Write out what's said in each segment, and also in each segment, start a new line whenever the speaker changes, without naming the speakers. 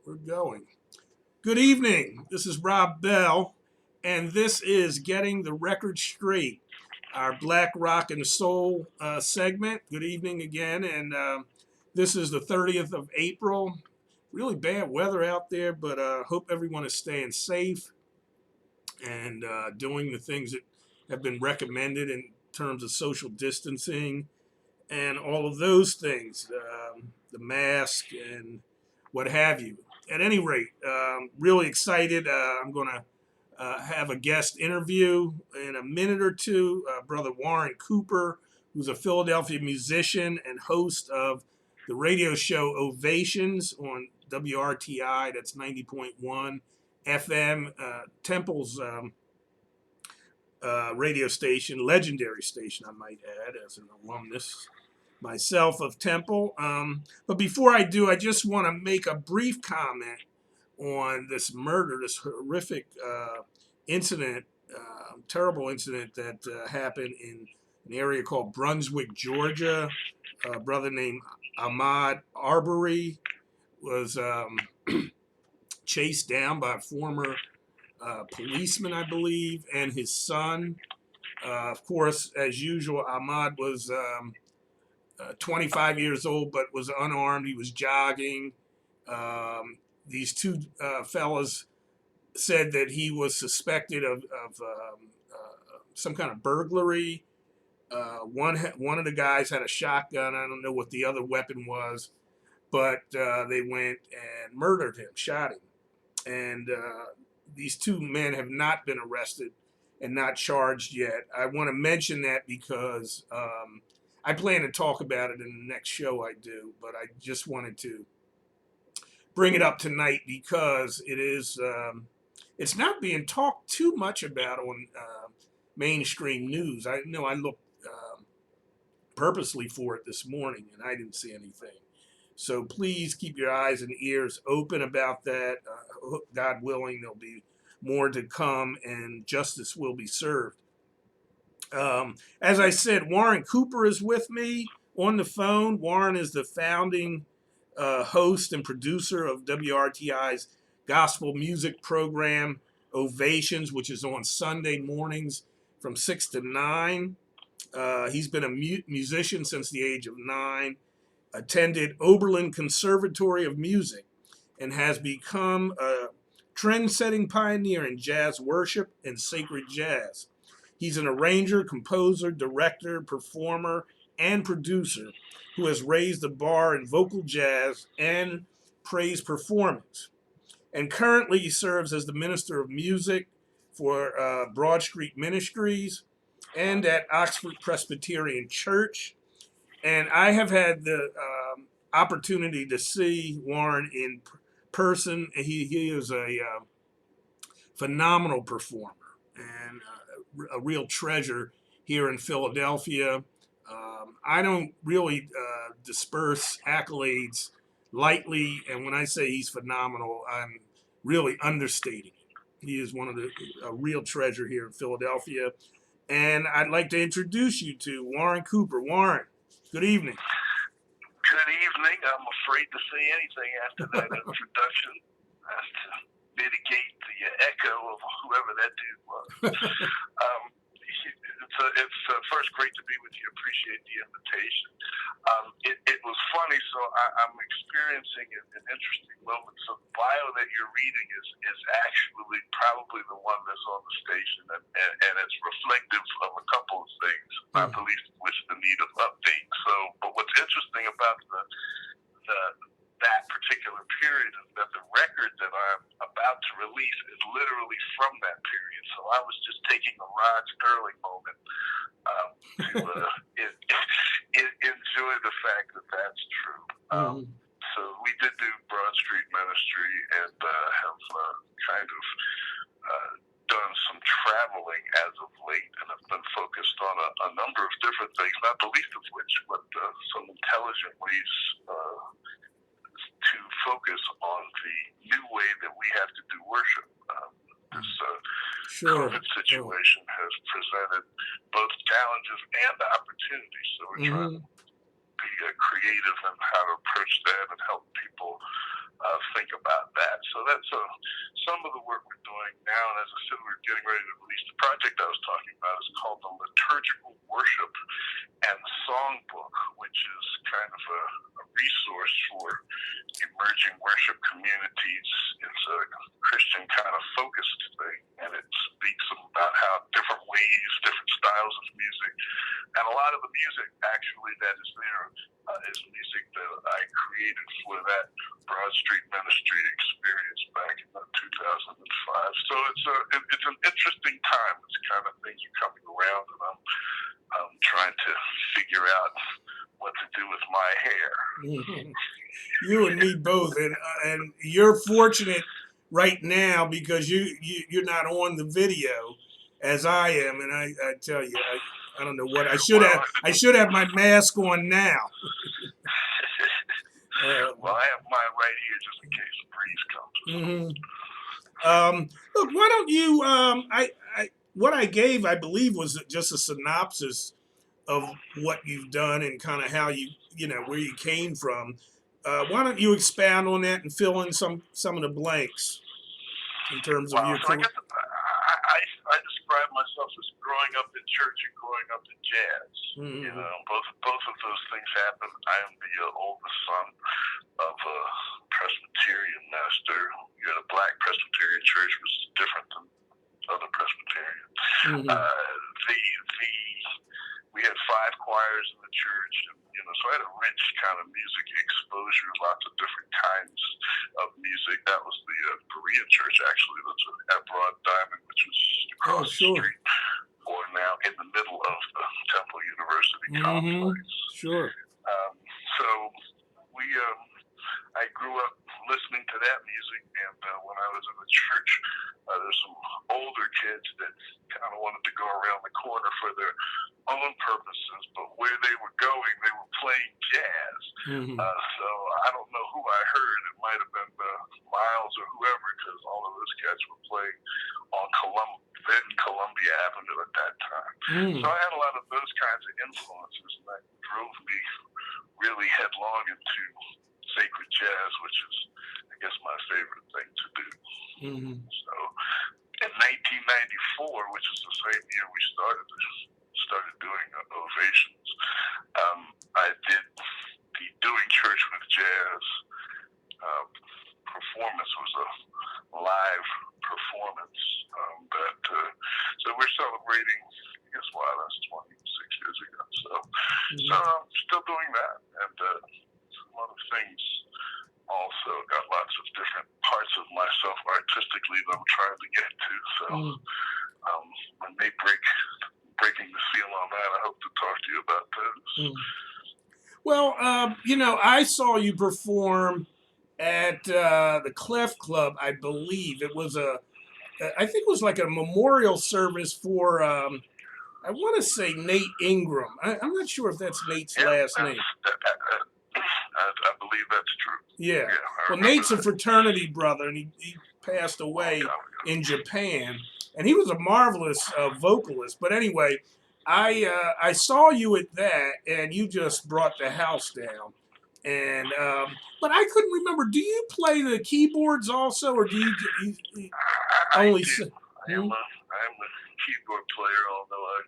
We're going. Good evening. This is Rob Bell, and this is Getting the Record Straight, our Black Rock and Soul segment. Good evening again, and this is the 30th of April. Really bad weather out there, but hope everyone is staying safe and doing the things that have been recommended in terms of social distancing and all of those things, the mask and what have you. At any rate, really excited. I'm going to have a guest interview in a minute or two. Brother Warren Cooper, who's a Philadelphia musician and host of the radio show Ovations on WRTI, that's 90.1 FM, Temple's radio station, legendary station, I might add, as an alumnus myself of Temple. But before I do, I just want to make a brief comment on this murder, this horrific incident, terrible incident that happened in an area called Brunswick, Georgia. A brother named Ahmaud Arbery was chased down by a former policeman, I believe, and his son. Of course, as usual, Ahmaud was 25 years old, but was unarmed. He was jogging. These two fellas said that he was suspected of some kind of burglary. One of the guys had a shotgun. I don't know what the other weapon was, but they went and murdered him, shot him. And these two men have not been arrested and not charged yet. I want to mention that because I plan to talk about it in the next show I do, but I just wanted to bring it up tonight because it's not being talked too much about on mainstream news. I know I looked purposely for it this morning and I didn't see anything. So please keep your eyes and ears open about that. God willing, there'll be more to come and justice will be served. As I said, Warren Cooper is with me on the phone. Warren is the founding host and producer of WRTI's gospel music program, Ovations, which is on Sunday mornings from 6 to 9. He's been a musician since the age of 9, attended Oberlin Conservatory of Music, and has become a trend-setting pioneer in jazz worship and sacred jazz. He's an arranger, composer, director, performer, and producer who has raised the bar in vocal jazz and praise performance. And currently he serves as the minister of music for Broad Street Ministries and at Oxford Presbyterian Church. And I have had the opportunity to see Warren in person. He is a phenomenal performer and a real treasure here in Philadelphia. I don't really disperse accolades lightly, and when I say he's phenomenal, I'm really understating it. He is a real treasure here in Philadelphia, and I'd like to introduce you to Warren Cooper. Warren, good evening.
Good evening. I'm afraid to say anything after that introduction. I have to mitigate the echo of whoever that dude was. It's first great to be with you. Appreciate the invitation. It was funny, so I'm experiencing an interesting moment. So the bio that you're reading is actually probably the one that's on the station, and it's reflective of a couple of things, not the least of which the need of update. So, but what's interesting about that particular period is that the record that I'm about to release is literally from that period. So I was just taking a Rod Sterling moment to enjoy the fact that that's true. So we did do Broad Street Ministry and have kind of done some traveling as of late and have been focused on a number of different things, not the least of which, but some intelligent ways to focus on the new way that we have to do worship. This COVID situation has presented both challenges and opportunities, so we're trying to be creative in how to approach that and help people think about that. that's some of the work we're doing now. And as I said, we're getting ready to release the project I was talking about. It's called the Liturgical Worship and Songbook, which is kind of a resource for emerging worship communities. It's a Christian kind of focused thing, and it speaks about how different ways, different styles of music, and a lot of the music actually that is there is music that I created for that Broad Street Ministry experience back in 2005. So it's an interesting time. It's kind of things are coming around, and I'm trying to figure out what to do with my hair.
You and me both, and you're fortunate right now because you're not on the video as I am, and I tell you, I don't know what I should have. I should have my mask on now.
Well, I have mine right here just in case the breeze comes.
Look, why don't you? What I gave, I believe, was just a synopsis of what you've done and kind of how where you came from. Why don't you expound on that and fill in some of the blanks in terms of your
career? So I describe myself as growing up in church and growing up in jazz. You know, both of those things happen. I am the oldest son of a Presbyterian minister. You're in a black Presbyterian church, which is different than other Presbyterians. We had 5 choirs in the church, and so I had a rich kind of music exposure, lots of different kinds of music. That was the Berean church, actually, that's at Broad Diamond, which was across the street, or now in the middle of the Temple University complex.
Sure.
So I grew up listening to that music, and when I was in the church, there's some older kids that kind of wanted to go around the corner for their own purposes, but where they were going, they were playing jazz. So I don't know who I heard. It might have been Miles or whoever, because all of those cats were playing on Columbia Avenue at that time. So I had a lot of those kinds of influences, and that drove me really headlong into sacred jazz, which is, I guess, my favorite thing to do. So in 1994, which is the same year we started doing Ovations, I did the Doing Church with Jazz performance. Was a live performance so we're celebrating, I guess, that's 26 years ago. So I'm still doing that, and a lot of things. Also got lots of different parts of myself artistically that I'm trying to get to. So when they breaking the seal on that, I hope to talk to you about those.
Well, I saw you perform at the Clef Club, I believe. It was I think it was like a memorial service for, I want to say Nate Ingram. I'm not sure if that's Nate's last name.
I believe that's true.
Yeah. Well, Nate's a fraternity brother, and he passed away in Japan, and he was a marvelous vocalist. But anyway, I saw you at that, and you just brought the house down. And but I couldn't remember. Do you play the keyboards also, or do you only?
I am a keyboard player, although I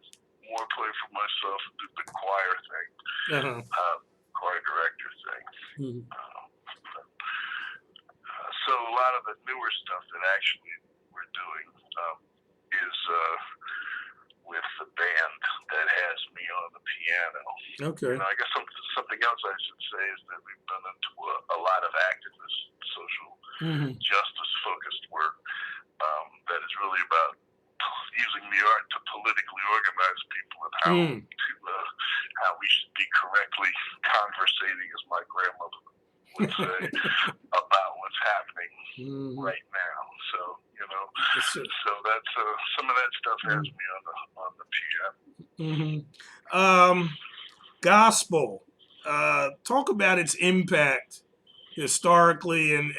more play for myself and do the choir thing, choir director thing. So a lot of the newer stuff that actually we're doing is with the band that has me on the piano.
Okay.
I guess something else I should say is that we've done into a lot of activist, social justice-focused work that is really about using the art to politically organize people and how we should be correctly conversating, as my grandmother would say, about what's happening right now. So so that's some of that stuff has me on the piano.
Gospel. Talk about its impact historically and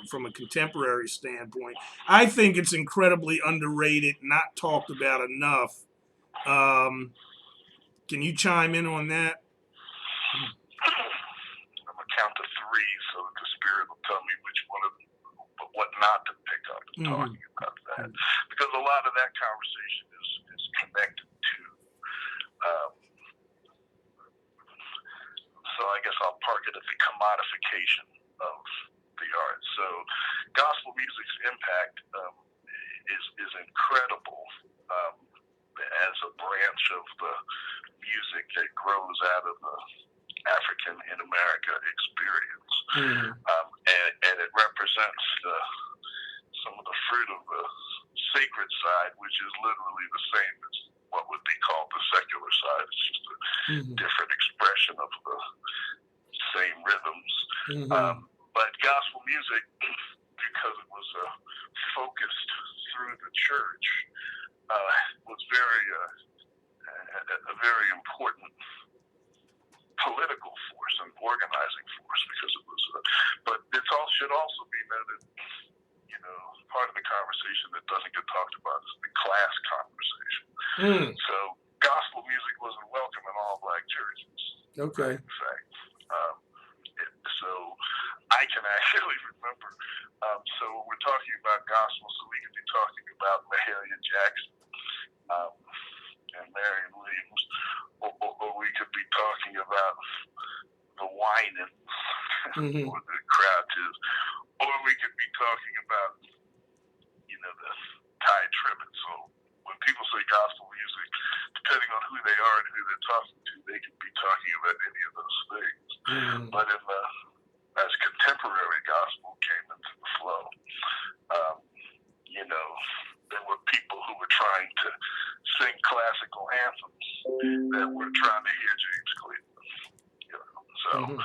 from a contemporary standpoint. I think it's incredibly underrated, not talked about enough. Can you chime in on that?
I'm gonna count to 3, so the Spirit will tell me which one of not to pick up and
Mm-hmm.
talking about that, because a lot of that conversation is connected to. Um, so I guess I'll park it at the commodification of the art. So gospel music's impact is incredible as a branch of the music that grows out of the African in America experience.
Mm-hmm.
And it represents some of the fruit of the sacred side, which is literally the same as what would be called the secular side. It's just a different expression of the same rhythms. But gospel music, because it was focused through the church, was a very important political force and organizing force, because it was. But it should also be noted, part of the conversation that doesn't get talked about is the class conversation. So gospel music wasn't welcome in all black churches.
Okay.
In fact, so I can actually remember. So when we're talking about gospel, so we could be talking about Mahalia Jackson and Marion Williams, or we could be talking about the Winans or the Crouches, or we could be talking about the Ty Tribbett. So when people say gospel music, depending on who they are and who they're talking to, they could be talking about any of those things. But as contemporary gospel came into the flow, there were people who were trying to sing classical anthems that were trying to hear James Cleveland. So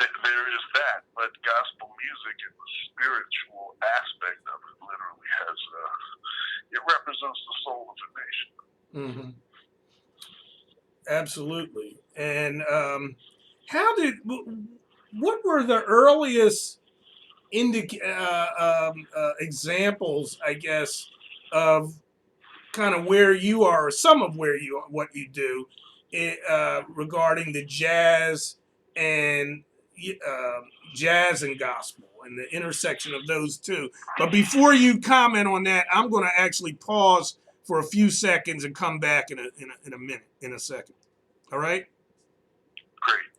there is that, but gospel music and the spiritual aspect of it literally it represents the soul of the nation.
Absolutely. And what were the earliest examples, I guess, of kind of where you are, or some of what you do, regarding the jazz and gospel and the intersection of those two? But before you comment on that, I'm going to actually pause for a few seconds and come back in a second. All right?
Great.